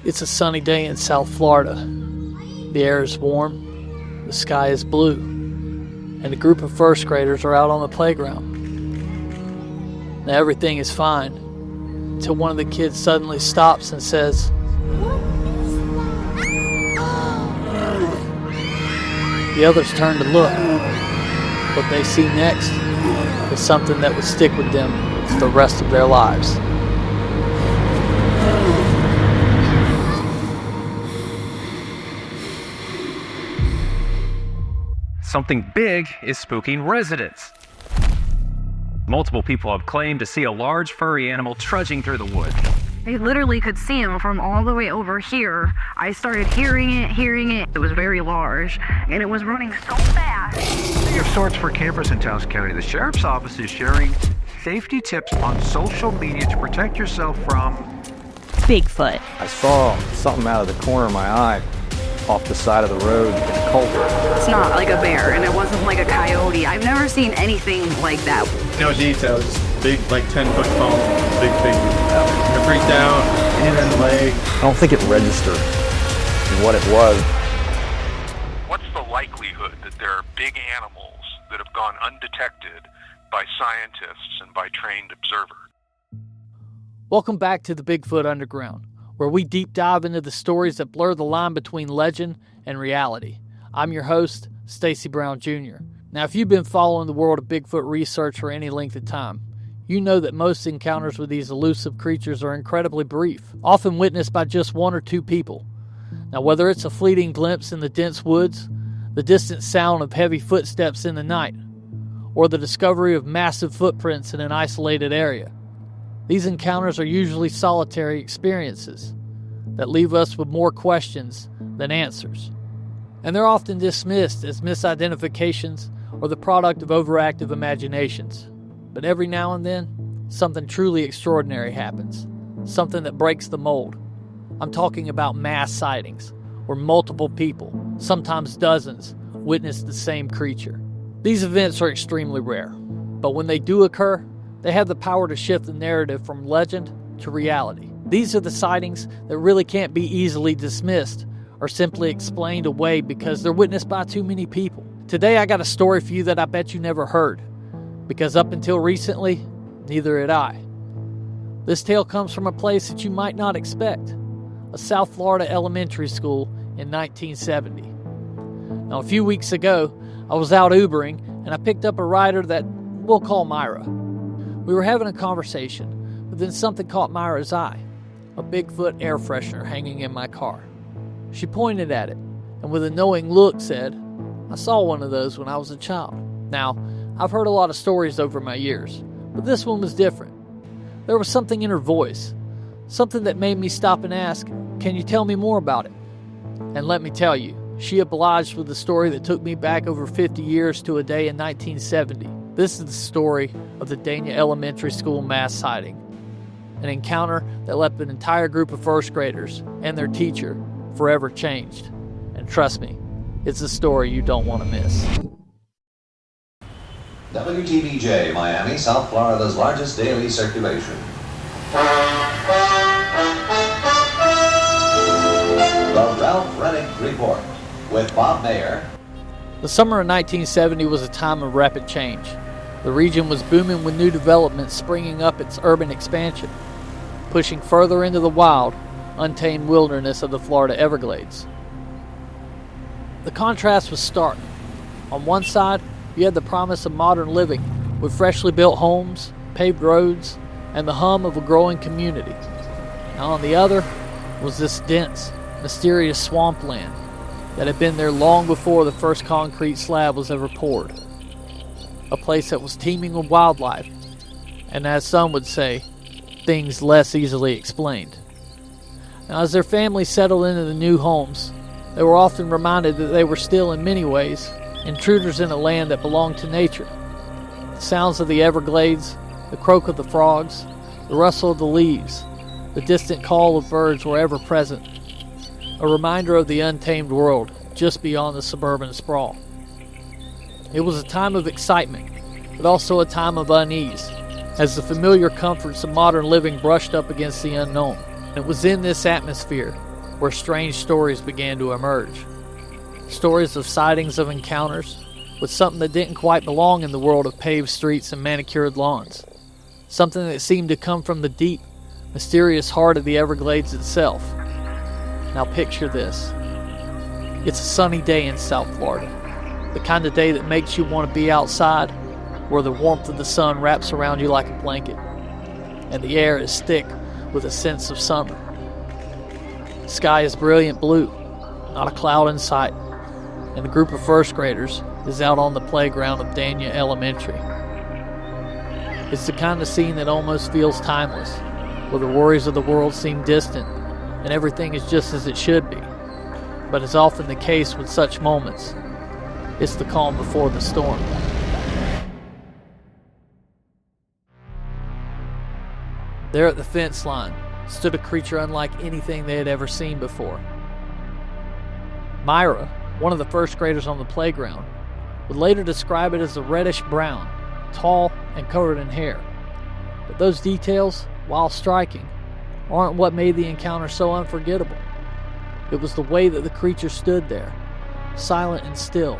It's a sunny day in South Florida. The air is warm, the sky is blue, and a group of first graders are out on the playground. Now everything is fine, until one of the kids suddenly stops and says, the others turn to look. What they see next is something that would stick with them for the rest of their lives. Something big is spooking residents. Multiple people have claimed to see a large furry animal trudging through the woods. I literally could see him from all the way over here. I started hearing it. It was very large, and it was running so fast. City of sorts for campers in Taos County. The Sheriff's Office is sharing safety tips on social media to protect yourself from Bigfoot. I saw something out of the corner of my eye off the side of the road in a culvert. It's not like a bear, and it wasn't like a coyote. I've never seen anything like that. No details. Big, like 10-foot foam, big thing. It freaked out, hand in the leg. I don't think it registered what it was. What's the likelihood that there are big animals that have gone undetected by scientists and by trained observers? Welcome back to the Bigfoot Underground, where we deep dive into the stories that blur the line between legend and reality. I'm your host, Stacy Brown Jr. Now, if you've been following the world of Bigfoot research for any length of time, you know that most encounters with these elusive creatures are incredibly brief, often witnessed by just one or two people. Now, whether it's a fleeting glimpse in the dense woods, the distant sound of heavy footsteps in the night, or the discovery of massive footprints in an isolated area, these encounters are usually solitary experiences that leave us with more questions than answers. And they're often dismissed as misidentifications or the product of overactive imaginations. But every now and then, something truly extraordinary happens. Something that breaks the mold. I'm talking about mass sightings, where multiple people, sometimes dozens, witness the same creature. These events are extremely rare, but when they do occur, they have the power to shift the narrative from legend to reality. These are the sightings that really can't be easily dismissed or simply explained away because they're witnessed by too many people. Today I got a story for you that I bet you never heard, because up until recently, neither had I. This tale comes from a place that you might not expect, a South Florida elementary school in 1970. Now, a few weeks ago, I was out Ubering, and I picked up a rider that we'll call Myra. We were having a conversation, but then something caught Myra's eye, a Bigfoot air freshener hanging in my car. She pointed at it, and with a knowing look said, "I saw one of those when I was a child." Now, I've heard a lot of stories over my years, but this one was different. There was something in her voice, something that made me stop and ask, "Can you tell me more about it?" And let me tell you, she obliged with the story that took me back over 50 years to a day in 1970. This is the story of the Dania Elementary School mass sighting, an encounter that left an entire group of first graders and their teacher forever changed. And trust me, it's a story you don't want to miss. WTBJ, Miami, South Florida's largest daily circulation. The Ralph Rennick Report with Bob Mayer. The summer of 1970 was a time of rapid change. The region was booming with new developments springing up its urban expansion, pushing further into the wild, untamed wilderness of the Florida Everglades. The contrast was stark. On one side, you had the promise of modern living, with freshly built homes, paved roads, and the hum of a growing community. Now on the other was this dense, mysterious swampland that had been there long before the first concrete slab was ever poured. A place that was teeming with wildlife, and as some would say, things less easily explained. Now as their families settled into the new homes, they were often reminded that they were still in many ways intruders in a land that belonged to nature. The sounds of the Everglades, the croak of the frogs, the rustle of the leaves, the distant call of birds were ever present, a reminder of the untamed world just beyond the suburban sprawl. It was a time of excitement, but also a time of unease, as the familiar comforts of modern living brushed up against the unknown. It was in this atmosphere where strange stories began to emerge. Stories of sightings of encounters with something that didn't quite belong in the world of paved streets and manicured lawns. Something that seemed to come from the deep, mysterious heart of the Everglades itself. Now picture this. It's a sunny day in South Florida. The kind of day that makes you want to be outside, where the warmth of the sun wraps around you like a blanket, and the air is thick with a sense of summer. The sky is brilliant blue, not a cloud in sight, and a group of first graders is out on the playground of Dania Elementary. It's the kind of scene that almost feels timeless, where the worries of the world seem distant and everything is just as it should be. But as often the case with such moments, it's the calm before the storm. There at the fence line stood a creature unlike anything they had ever seen before. Myra, one of the first graders on the playground, would later describe it as a reddish brown, tall and covered in hair. But those details, while striking, aren't what made the encounter so unforgettable. It was the way that the creature stood there, silent and still,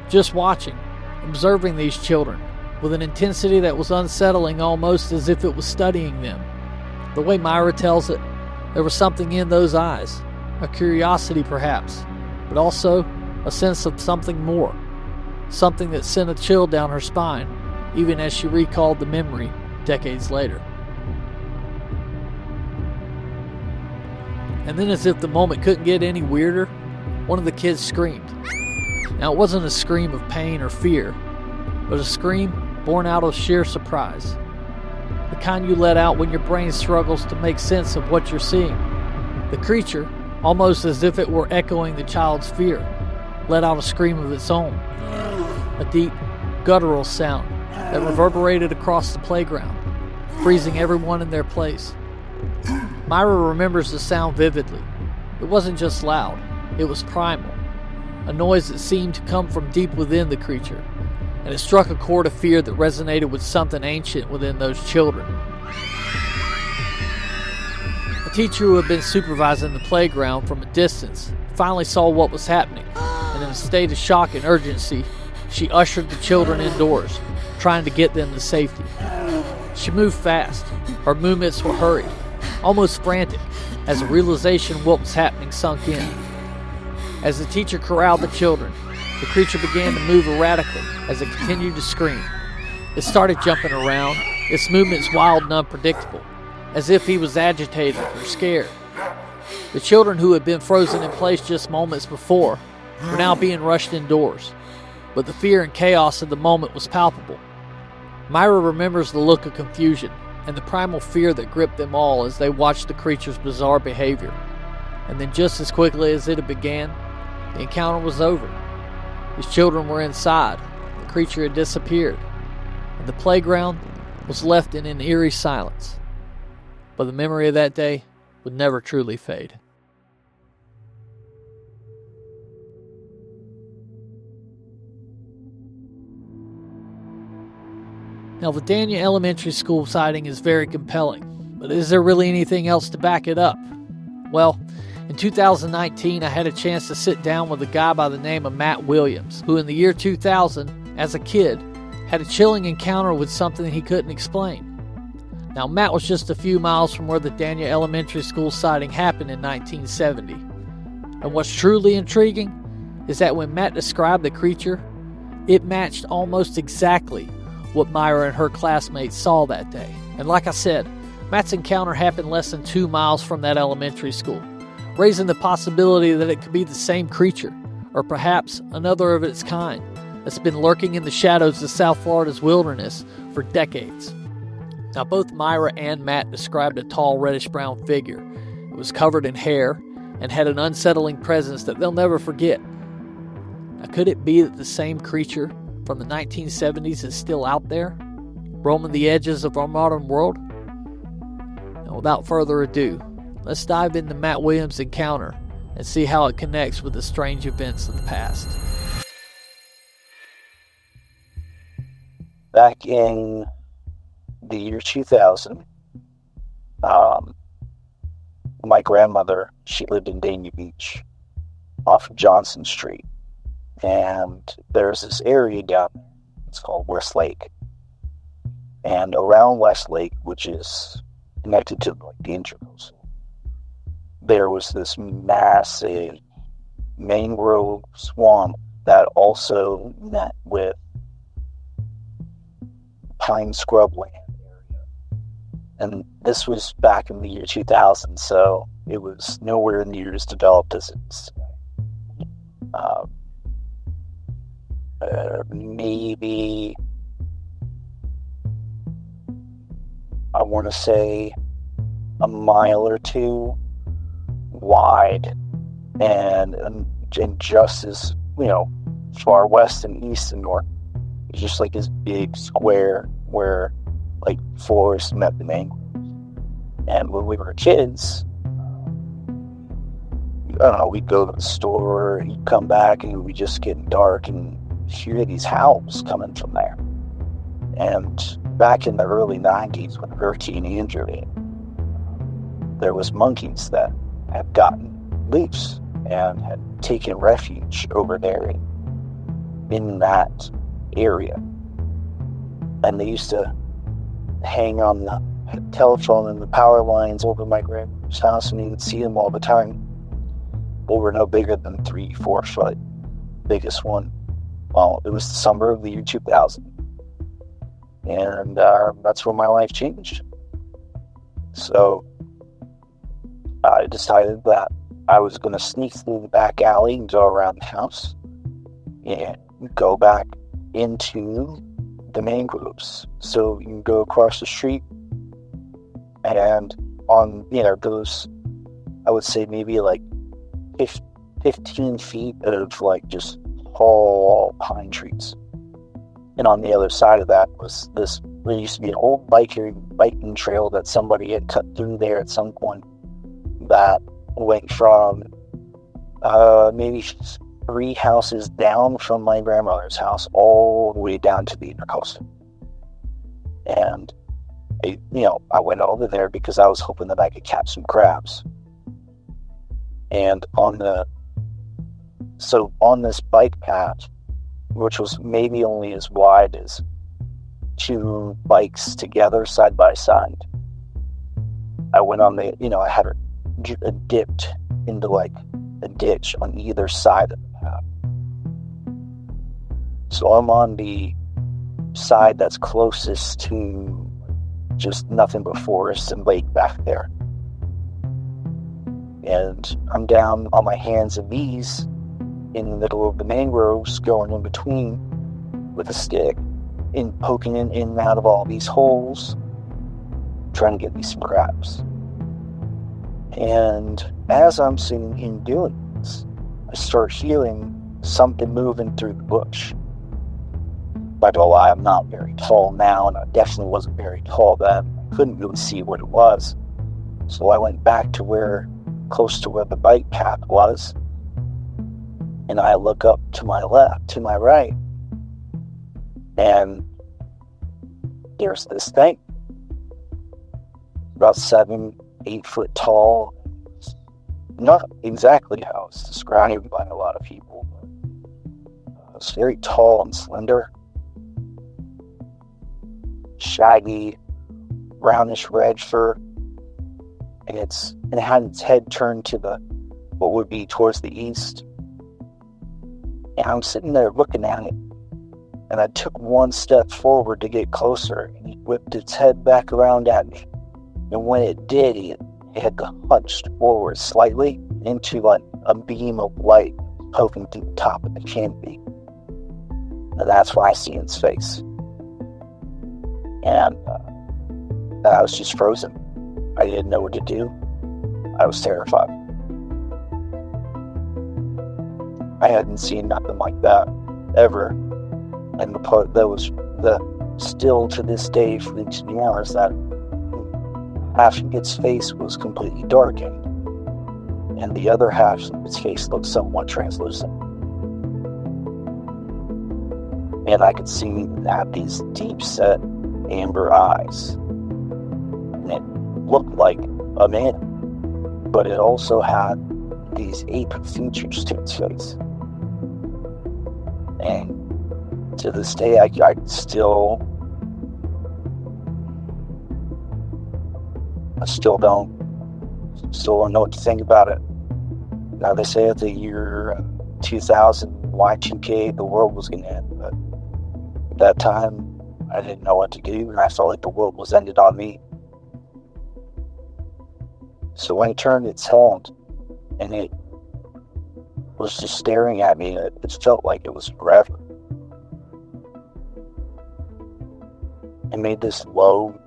just watching, observing these children, with an intensity that was unsettling, almost as if it was studying them. The way Myra tells it, there was something in those eyes, a curiosity perhaps, but also a sense of something more, something that sent a chill down her spine, even as she recalled the memory decades later. And then, as if the moment couldn't get any weirder, one of the kids screamed. Now, it wasn't a scream of pain or fear, but a scream born out of sheer surprise. The kind you let out when your brain struggles to make sense of what you're seeing. The creature, almost as if it were echoing the child's fear, let out a scream of its own. A deep, guttural sound that reverberated across the playground, freezing everyone in their place. Myra remembers the sound vividly. It wasn't just loud, it was primal. A noise that seemed to come from deep within the creature, and it struck a chord of fear that resonated with something ancient within those children. A teacher who had been supervising the playground from a distance finally saw what was happening, and in a state of shock and urgency, she ushered the children indoors, trying to get them to safety. She moved fast. Her movements were hurried, almost frantic, as the realization of what was happening sunk in. As the teacher corralled the children, the creature began to move erratically as it continued to scream. It started jumping around, its movements wild and unpredictable, as if he was agitated or scared. The children who had been frozen in place just moments before were now being rushed indoors, but the fear and chaos of the moment was palpable. Myra remembers the look of confusion and the primal fear that gripped them all as they watched the creature's bizarre behavior. And then just as quickly as it had began, the encounter was over. These children were inside, the creature had disappeared, and the playground was left in an eerie silence. But the memory of that day would never truly fade. Now, the Dania Elementary School sighting is very compelling, but is there really anything else to back it up? Well, in 2019, I had a chance to sit down with a guy by the name of Matt Williams, who in the year 2000, as a kid, had a chilling encounter with something he couldn't explain. Now, Matt was just a few miles from where the Dania Elementary School sighting happened in 1970. And what's truly intriguing is that when Matt described the creature, it matched almost exactly what Myra and her classmates saw that day. And like I said, Matt's encounter happened less than 2 miles from that elementary school, raising the possibility that it could be the same creature, or perhaps another of its kind, that's been lurking in the shadows of South Florida's wilderness for decades. Now, both Myra and Matt described a tall reddish-brown figure. It was covered in hair and had an unsettling presence that they'll never forget. Now, could it be that the same creature from the 1970s is still out there, roaming the edges of our modern world? Now, without further ado, let's dive into Matt Williams' encounter and see how it connects with the strange events of the past. Back in the year 2000, my grandmother, she lived in Dania Beach off of Johnson Street. And there's this area down there. It's called West Lake. And around West Lake, which is connected to like the Intracoastal, there was this massive mangrove swamp that also met with pine scrub land area. And this was back in the year 2000, so it was nowhere near as developed as it is today. Maybe, I want to say, a mile or two wide, and just as, far west and east and north. It's just like this big square where, like, forest met the mangroves. And when we were kids, I don't know, we'd go to the store, you'd come back, and we'd just get dark and hear these howls coming from there. And back in the early 90s, when Hurricane Andrew hit, there was monkeys that had gotten loose and had taken refuge over there in that area. And they used to hang on the telephone and the power lines over my grandmother's house, and you could see them all the time. They were no bigger than 3-4 foot. Biggest one, well, it was the summer of the year 2000. And that's when my life changed. So I decided that I was going to sneak through the back alley and go around the house and go back into the mangroves. So you can go across the street, and on, those, I would say maybe like 15 feet of like just tall pine trees. And on the other side of that was there used to be an old biking trail that somebody had cut through there at some point that went from maybe 3 houses down from my grandmother's house all the way down to the Intracoastal. And I went over there because I was hoping that I could catch some crabs. And on this bike path, which was maybe only as wide as 2 bikes together side by side, I went on I had dipped into like a ditch on either side of the path. So I'm on the side that's closest to just nothing but forest and lake back there. And I'm down on my hands and knees in the middle of the mangroves, going in between with a stick and poking in and out of all these holes, trying to get me some crabs. And as I'm sitting here doing this, I start hearing something moving through the bush. By the way, I'm not very tall now, and I definitely wasn't very tall then. I couldn't really see what it was. So I went back to close to where the bike path was, and I look up to my left, to my right, and there's this thing, about 7-8 foot tall. Not exactly how it's described by a lot of people, but it's very tall and slender, shaggy, brownish red fur, and it had its head turned to what would be towards the east. And I'm sitting there looking at it, and I took one step forward to get closer, and it whipped its head back around at me. And when it did, it had hunched forward slightly into like a beam of light poking through the top of the canopy. And that's why I see its face. And I was just frozen. I didn't know what to do. I was terrified. I hadn't seen nothing like that ever. And the part that was still to this day freaks me out is that half of its face was completely darkened, and the other half of its face looked somewhat translucent. And I could see it had these deep-set amber eyes, and it looked like a man, but it also had these ape features to its face. And to this day, I still don't know what to think about it. Now, they say at the year 2000, Y2K, the world was going to end, but at that time, I didn't know what to do, and I felt like the world was ended on me. So when it turned its head, and it was just staring at me, it felt like it was forever. It made this low,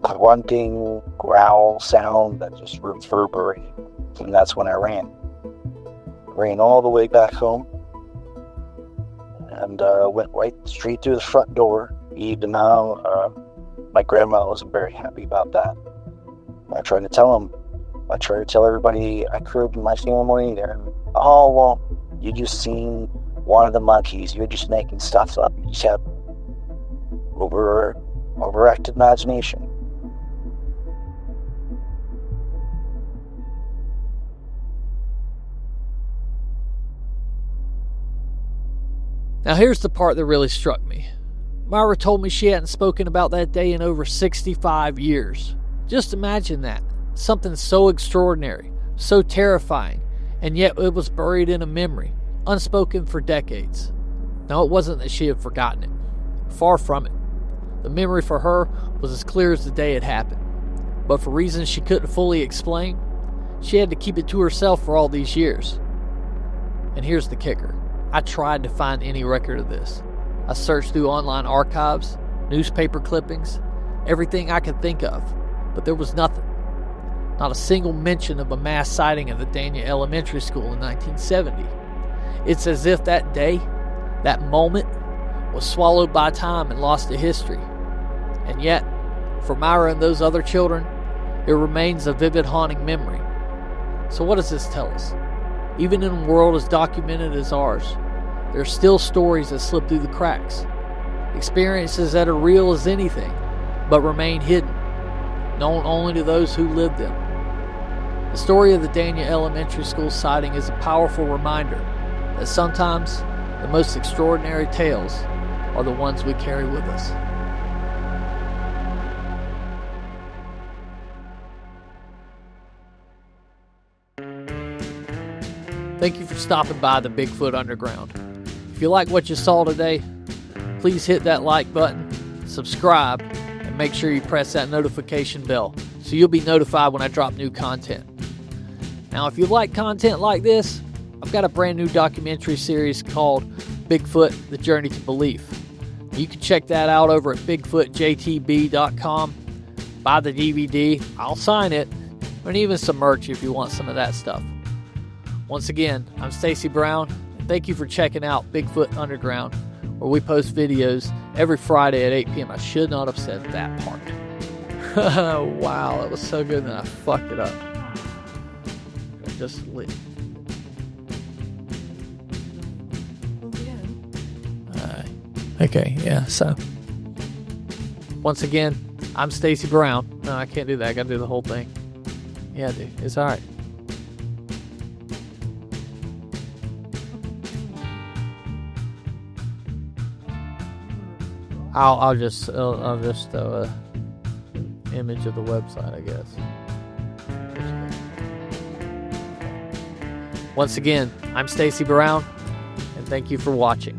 grunting growl sound that just reverberated, and that's when I ran all the way back home, and went right straight through the front door, even though my grandma wasn't very happy about that. I tried to tell everybody I grew up in my family, they're, oh, well, you just seen one of the monkeys, you're just making stuff up, you just have overactive imagination. Now here's the part that really struck me. Myra told me she hadn't spoken about that day in over 65 years. Just imagine that. Something so extraordinary, so terrifying, and yet it was buried in a memory, unspoken for decades. Now it wasn't that she had forgotten it. Far from it. The memory for her was as clear as the day it happened. But for reasons she couldn't fully explain, she had to keep it to herself for all these years. And here's the kicker. I tried to find any record of this. I searched through online archives, newspaper clippings, everything I could think of, but there was nothing. Not a single mention of a mass sighting of the Dania Elementary School in 1970. It's as if that day, that moment, was swallowed by time and lost to history. And yet, for Myra and those other children, it remains a vivid, haunting memory. So what does this tell us? Even in a world as documented as ours, there are still stories that slip through the cracks. Experiences that are real as anything, but remain hidden, known only to those who lived them. The story of the Dania Elementary School sighting is a powerful reminder that sometimes the most extraordinary tales are the ones we carry with us. Thank you for stopping by the Bigfoot Underground. If you like what you saw today, please hit that like button, subscribe, and make sure you press that notification bell so you'll be notified when I drop new content. Now, if you like content like this, I've got a brand new documentary series called Bigfoot, The Journey to Belief. You can check that out over at bigfootjtb.com. Buy the DVD, I'll sign it, and even some merch if you want some of that stuff. Once again, I'm Stacy Brown, and thank you for checking out Bigfoot Underground, where we post videos every Friday at 8 p.m. I should not have said that part. Wow, that was so good, and I fucked it up. Just lit. Okay, yeah, so. Once again, I'm Stacy Brown. No, I can't do that. I gotta do the whole thing. Yeah, dude, it's alright. I'll just image of the website, I guess. Once again, I'm Stacy Brown, and thank you for watching.